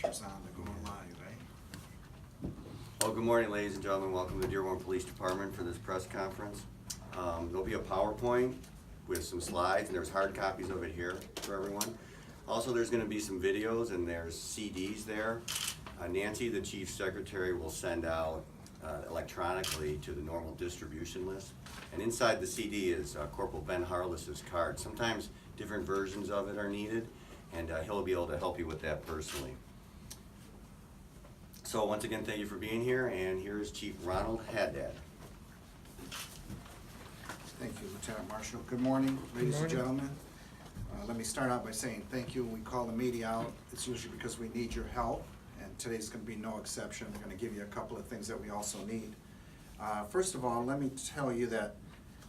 pressure's on, they're going live, eh? Well, good morning, ladies and gentlemen. Welcome to the Dearborn Police Department for this press conference. There'll be a PowerPoint with some slides, and there's hard copies of it here for everyone. Also, there's going to be some videos, and there's CDs there. Nancy, the Chief Secretary, will send out electronically to the normal distribution list. And inside the CD is Corporal Ben Harless's card. Sometimes different versions of it are needed, and he'll be able to help you with that personally. So once again, thank you for being here, and here is Chief Ronald Haddad. Thank you, Lieutenant Marshal. Good morning, ladies and gentlemen. Let me start out by saying thank you. We call the media out. It's usually because we need your help, and today's going to be no exception. We're going to give you a couple of things that we also need. First of all, let me tell you that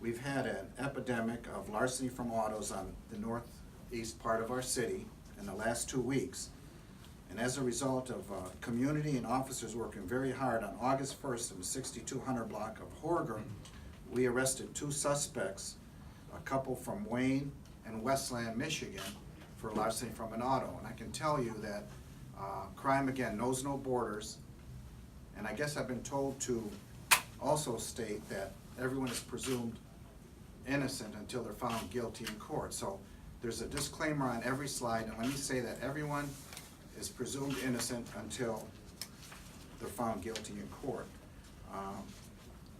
we've had an epidemic of larceny from autos on the northeast part of our city in the last 2 weeks. And as a result of community and officers working very hard, on August 1st in the 6200 block of Horger, we arrested 2 suspects, a couple from Wayne and Westland, Michigan, for larceny from an auto. And I can tell you that crime, again, knows no borders. And I guess I've been told to also state that everyone is presumed innocent until they're found guilty in court. So there's a disclaimer on every slide, and let me say that everyone is presumed innocent until they're found guilty in court.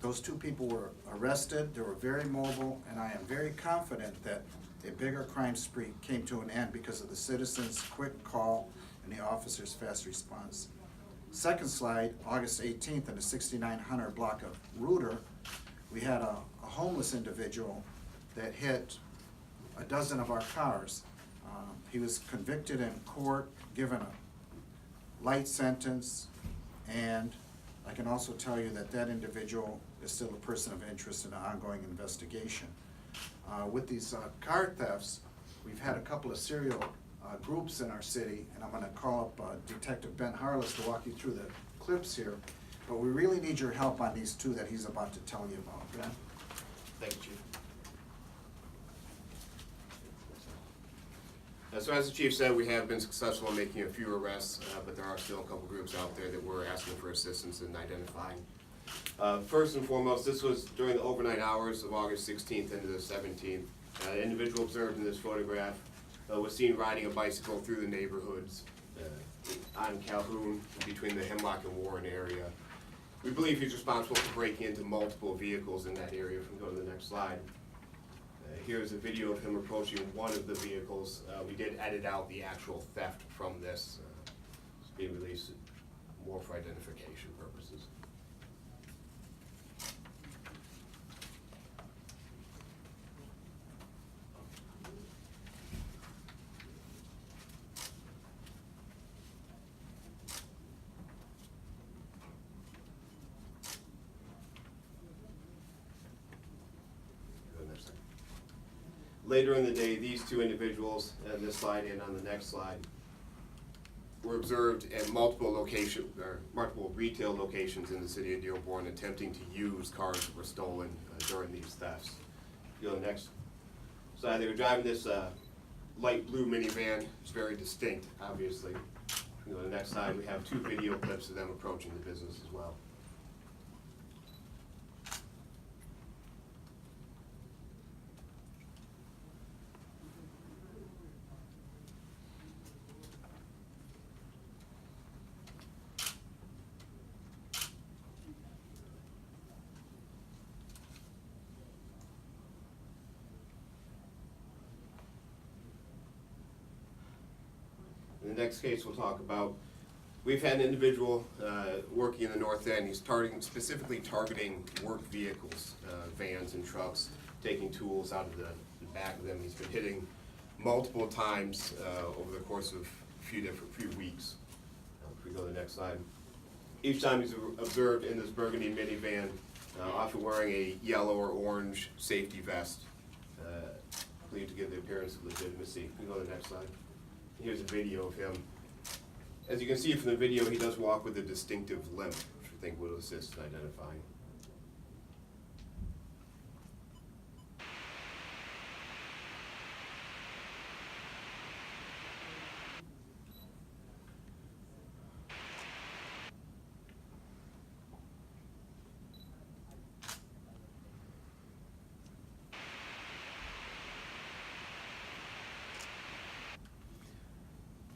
Those 2 people were arrested. They were very mobile, and I am very confident that a bigger crime spree came to an end because of the citizens' quick call and the officers' fast response. Second slide, August 18th in the 6900 block of Reuter, we had a homeless individual that hit a dozen of our cars. He was convicted in court, given a light sentence, and I can also tell you that that individual is still a person of interest in an ongoing investigation. With these car thefts, we've had a couple of serial groups in our city, and I'm going to call up Detective Ben Harless to walk you through the clips here, but we really need your help on these 2 that he's about to tell you about. Ben? Thank you, Chief. So as the Chief said, we have been successful in making a few arrests, but there are still a couple groups out there that we're asking for assistance in identifying. First and foremost, this was during the overnight hours of August 16th into the 17th. An individual observed in this photograph was seen riding a bicycle through the neighborhoods on Calhoun between the Hemlock and Warren area. We believe he's responsible for breaking into multiple vehicles in that area. If we go to the next slide. Here's a video of him approaching one of the vehicles. We did edit out the actual theft from this. It's being released more for identification purposes. Later in the day, these 2 individuals, this slide and on the next slide, were observed at multiple retail locations in the city of Dearborn attempting to use cars that were stolen during these thefts. If you go to the next slide, they were driving this light blue minivan. It's very distinct, obviously. If you go to the next slide, we have 2 video clips of them approaching the business as well. In the next case we'll talk about, we've had an individual working in the north end. He's specifically targeting work vehicles, vans and trucks, taking tools out of the back of them. He's been hitting multiple times over the course of a few weeks. If we go to the next slide. Each time he's observed in this burgundy minivan, often wearing a yellow or orange safety vest, believed to give the appearance of legitimacy. If we go to the next slide. Here's a video of him. As you can see from the video, he does walk with a distinctive limp, which I think will assist in identifying.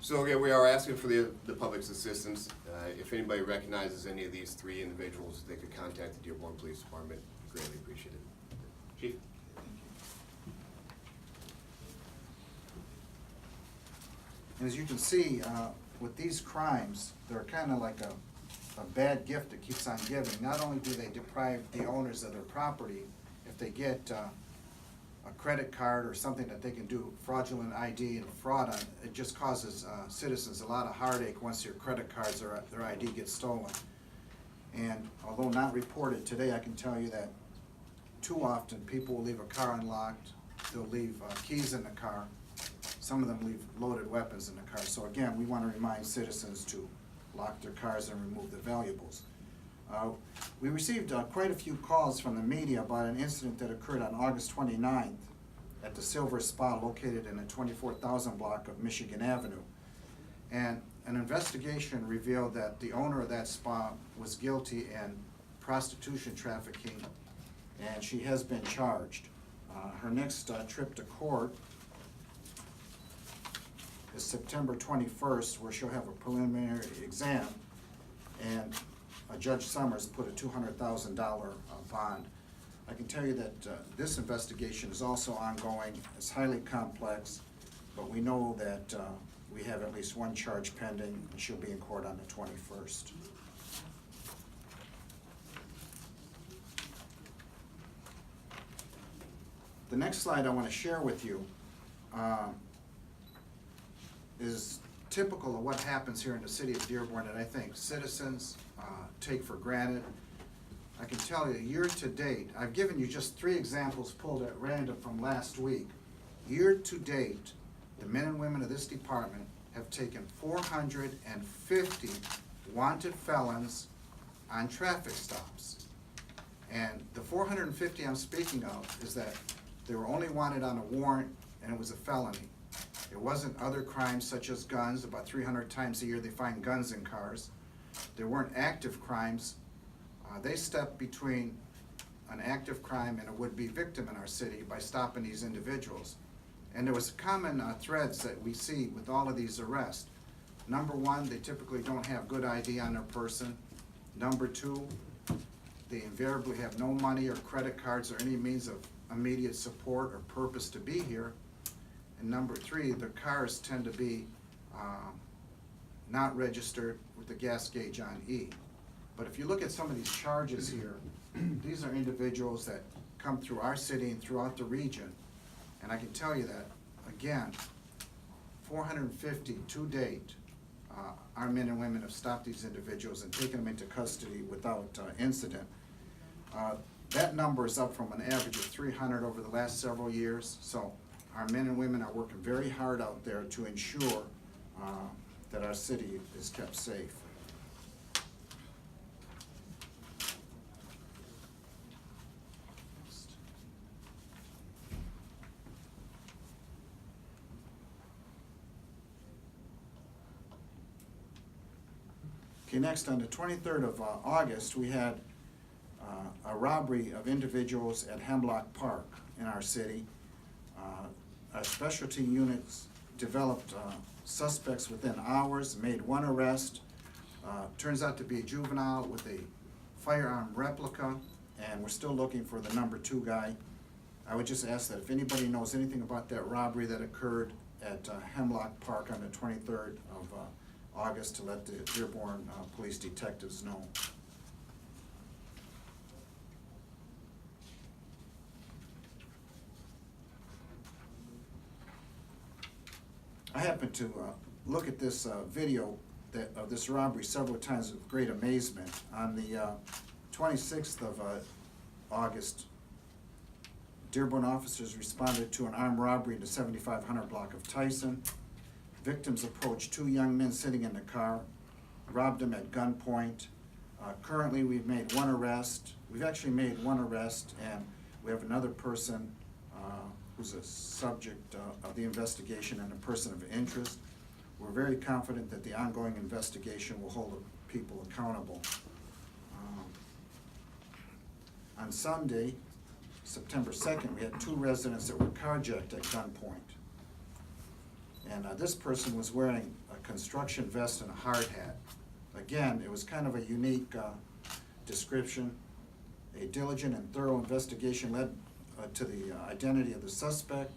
So again, we are asking for the public's assistance. If anybody recognizes any of these three individuals, they could contact the Dearborn Police Department. Greatly appreciated. Chief? And as you can see, with these crimes, they're kind of like a bad gift that keeps on giving. Not only do they deprive the owners of their property, if they get a credit card or something that they can do fraudulent ID and fraud on, it just causes citizens a lot of heartache once your credit cards or their ID gets stolen. And although not reported today, I can tell you that too often people will leave a car unlocked, they'll leave keys in the car, some of them leave loaded weapons in the car. So again, we want to remind citizens to lock their cars and remove the valuables. We received quite a few calls from the media about an incident that occurred on August 29th at the Silver Spa located in the 24,000 block of Michigan Avenue. And an investigation revealed that the owner of that spa was guilty in prostitution trafficking, and she has been charged. Her next trip to court is September 21st, where she'll have a preliminary exam, and Judge Summers put a $200,000 bond. I can tell you that this investigation is also ongoing. It's highly complex, but we know that we have at least one charge pending, and she'll be in court on the 21st. The next slide I want to share with you is typical of what happens here in the city of Dearborn that I think citizens take for granted. I can tell you, year to date, I've given you just 3 examples pulled at random from last week. Year to date, the men and women of this department have taken 450 wanted felons on traffic stops. And the 450 I'm speaking of is that they were only wanted on a warrant and it was a felony. It wasn't other crimes such as guns. About 300 times a year they find guns in cars. There weren't active crimes. They stepped between an active crime and a would-be victim in our city by stopping these individuals. And there was common threads that we see with all of these arrests. Number one, they typically don't have good ID on their person. Number two, they invariably have no money or credit cards or any means of immediate support or purpose to be here. And number three, their cars tend to be not registered with the gas gauge on E. But if you look at some of these charges here, these are individuals that come through our city and throughout the region. And I can tell you that, again, 450 to date, our men and women have stopped these individuals and taken them into custody without incident. That number is up from an average of 300 over the last several years. So our men and women are working very hard out there to ensure that our city is kept safe. Okay, next, on the 23rd of August, we had a robbery of individuals at Hemlock Park in our city. Our specialty units developed suspects within hours, made one arrest. Turns out to be a juvenile with a firearm replica, and we're still looking for the number 2 guy. I would just ask that if anybody knows anything about that robbery that occurred at Hemlock Park on the 23rd of August, to let the Dearborn police detectives know. I happened to look at this video of this robbery several times with great amazement. On the 26th of August, Dearborn officers responded to an armed robbery in the 7500 block of Tyson. Victims approached 2 young men sitting in the car, robbed them at gunpoint. Currently, we've made 1 arrest. We've actually made 1 arrest, and we have another person who's a subject of the investigation and a person of interest. We're very confident that the ongoing investigation will hold the people accountable. On Sunday, September 2nd, we had 2 residents that were carjacked at gunpoint. And this person was wearing a construction vest and a hard hat. Again, it was kind of a unique description. A diligent and thorough investigation led to the identity of the suspect.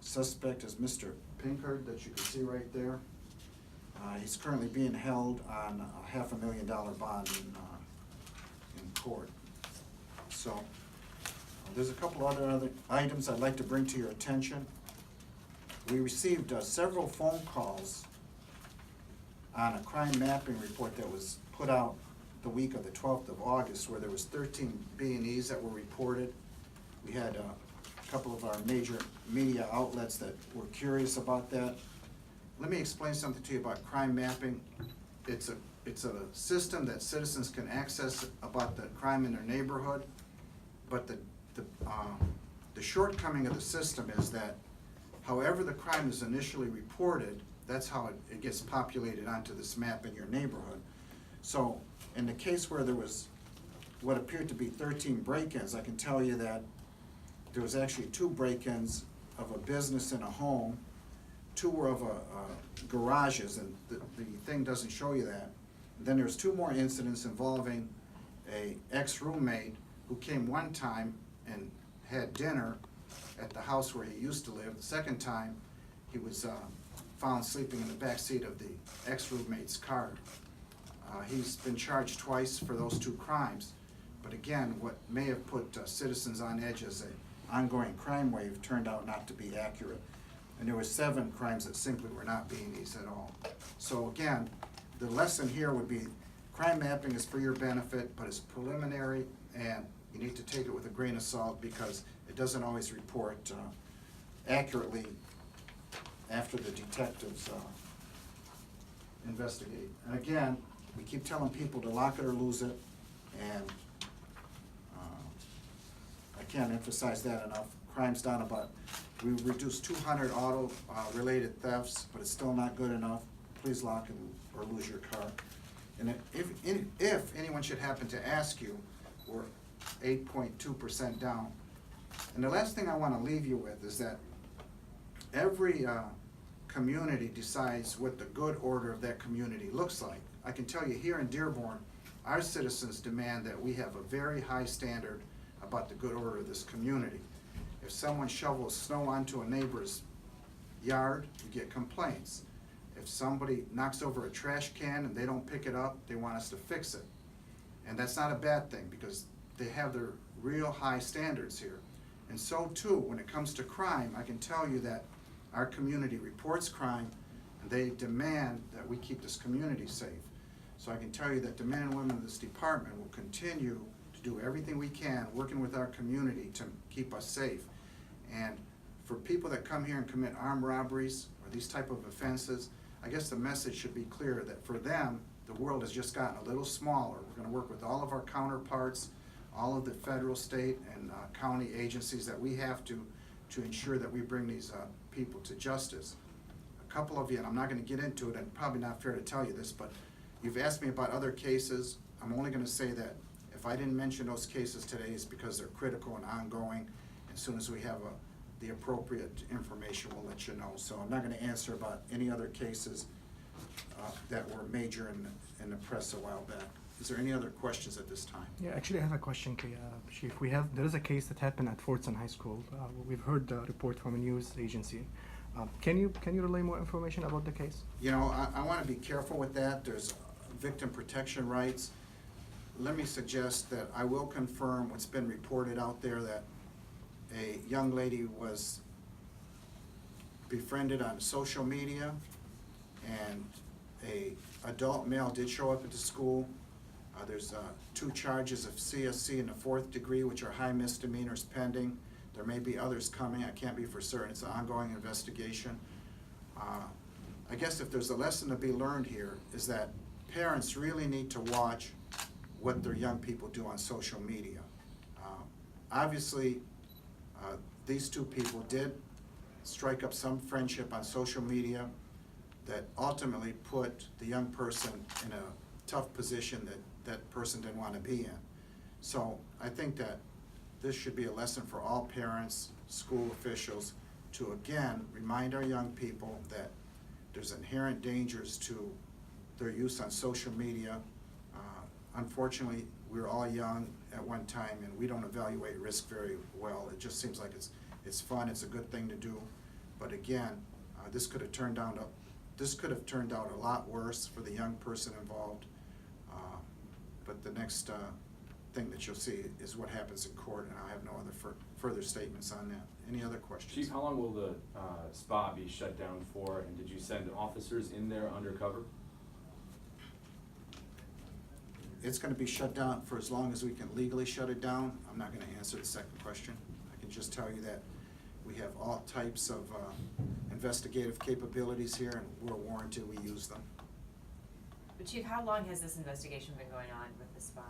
Suspect is Mr. Pinkard, that you can see right there. He's currently being held on a $500,000 bond in court. So, there's a couple other items I'd like to bring to your attention. We received several phone calls on a crime mapping report that was put out the week of the 12th of August, where there was 13 B&Es that were reported. We had a couple of our major media outlets that were curious about that. Let me explain something to you about crime mapping. It's a system that citizens can access about the crime in their neighborhood, but the shortcoming of the system is that however the crime is initially reported, that's how it gets populated onto this map in your neighborhood. So in the case where there was what appeared to be 13 break-ins, I can tell you that there was actually 2 break-ins of a business and a home. 2 were of garages, and the thing doesn't show you that. Then there's 2 more incidents involving a ex-roommate who came one time and had dinner at the house where he used to live. The second time, he was found sleeping in the back seat of the ex-roommate's car. He's been charged twice for those 2 crimes. But again, what may have put citizens on edge as an ongoing crime wave turned out not to be accurate. And there were 7 crimes that simply were not B&Es at all. So again, the lesson here would be crime mapping is for your benefit, but it's preliminary, and you need to take it with a grain of salt because it doesn't always report accurately after the detectives investigate. And again, we keep telling people to lock it or lose it, and I can't emphasize that enough. Crime's down about, we reduced 200 auto-related thefts, but it's still not good enough. Please lock or lose your car. And if anyone should happen to ask you, we're 8.2% down. And the last thing I want to leave you with is that every community decides what the good order of that community looks like. I can tell you here in Dearborn, our citizens demand that we have a very high standard about the good order of this community. If someone shovels snow onto a neighbor's yard, you get complaints. If somebody knocks over a trash can and they don't pick it up, they want us to fix it. And that's not a bad thing because they have their real high standards here. And so too, when it comes to crime, I can tell you that our community reports crime and they demand that we keep this community safe. So I can tell you that the men and women of this department will continue to do everything we can, working with our community to keep us safe. And for people that come here and commit armed robberies or these type of offenses, I guess the message should be clear that for them, the world has just gotten a little smaller. We're going to work with all of our counterparts, all of the federal, state, and county agencies that we have to ensure that we bring these people to justice. A couple of you, and I'm not going to get into it, and probably not fair to tell you this, but you've asked me about other cases. I'm only going to say that if I didn't mention those cases today, it's because they're critical and ongoing. As soon as we have the appropriate information, we'll let you know. So I'm not going to answer about any other cases that were major in the press a while back. Is there any other questions at this time? Yeah, actually, I have a question, Chief. There is a case that happened at Fortson High School. We've heard the report from a news agency. Can you relay more information about the case? You know, I want to be careful with that. There's victim protection rights. Let me suggest that I will confirm what's been reported out there, that a young lady was befriended on social media and a adult male did show up at the school. There's 2 charges of CSC in the 4th degree, which are high misdemeanors pending. There may be others coming. I can't be for certain. It's an ongoing investigation. I guess if there's a lesson to be learned here is that parents really need to watch what their young people do on social media. Obviously, these 2 people did strike up some friendship on social media that ultimately put the young person in a tough position that person didn't want to be in. So I think that this should be a lesson for all parents, school officials, to again remind our young people that there's inherent dangers to their use on social media. Unfortunately, we were all young at one time, and we don't evaluate risk very well. It just seems like it's fun, it's a good thing to do. But again, this could have turned out a lot worse for the young person involved. But the next thing that you'll see is what happens in court, and I'll have no other further statements on that. Any other questions? Chief, how long will the spa be shut down for, and did you send officers in there undercover? It's gonna be shut down for as long as we can legally shut it down. I'm not gonna answer the second question. I can just tell you that we have all types of investigative capabilities here, and we're warranted, we use them. But Chief, how long has this investigation been going on with the spa?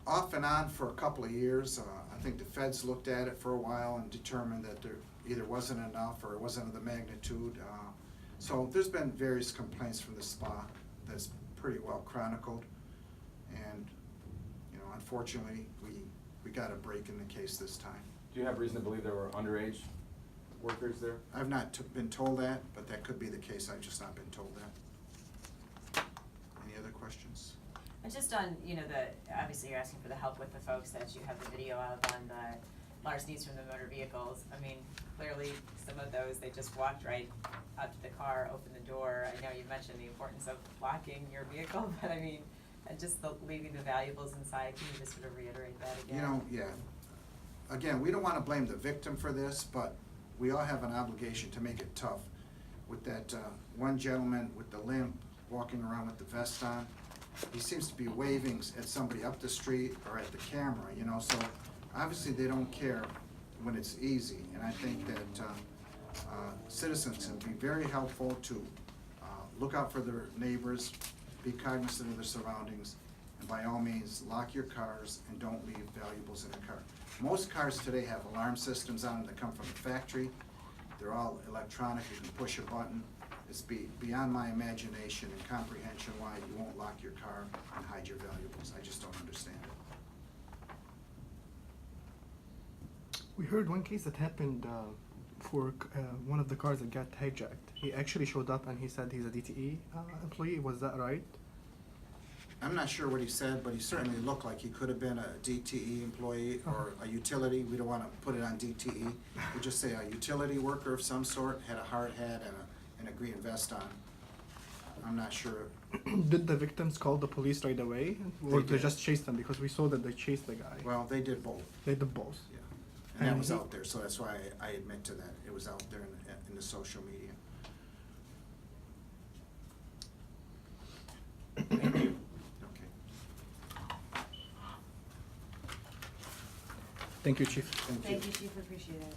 Off and on for a couple of years. I think the feds looked at it for a while and determined that there either wasn't enough or it wasn't of the magnitude. So there's been various complaints from the spa that's pretty well chronicled. And, you know, unfortunately, we got a break in the case this time. Do you have reason to believe there were underage workers there? I've not been told that, but that could be the case. I've just not been told that. Any other questions? And just on, you know, obviously you're asking for the help with the folks that you have the video of on the larcenies from the motor vehicles. I mean, clearly some of those, they just walked right out to the car, opened the door. I know you mentioned the importance of locking your vehicle, but I mean, and just leaving the valuables inside. Can you just sort of reiterate that again? You know, yeah. Again, we don't want to blame the victim for this, but we all have an obligation to make it tough. With that one gentleman with the limp walking around with the vest on, he seems to be waving at somebody up the street or at the camera, you know, so obviously they don't care when it's easy. And I think that citizens can be very helpful to look out for their neighbors, be cognizant of their surroundings, and by all means, lock your cars and don't leave valuables in the car. Most cars today have alarm systems on them that come from the factory. They're all electronic, you can push a button. It's beyond my imagination and comprehension why you won't lock your car and hide your valuables. I just don't understand it. We heard one case that happened for one of the cars that got hijacked. He actually showed up and he said he's a DTE employee. Was that right? I'm not sure what he said, but he certainly looked like he could have been a DTE employee or a utility. We don't want to put it on DTE. We just say a utility worker of some sort, had a hard hat and a green vest on. I'm not sure. Did the victims call the police right away, or they did. just chased them? Because we saw that they chased the guy. Well, they did both. They did both. Yeah. And that And was he- out there, so that's why I admit to that. It was out there in the social media. Thank you. Okay. Thank you, Chief. Thank you. Thank you, Chief, appreciate it.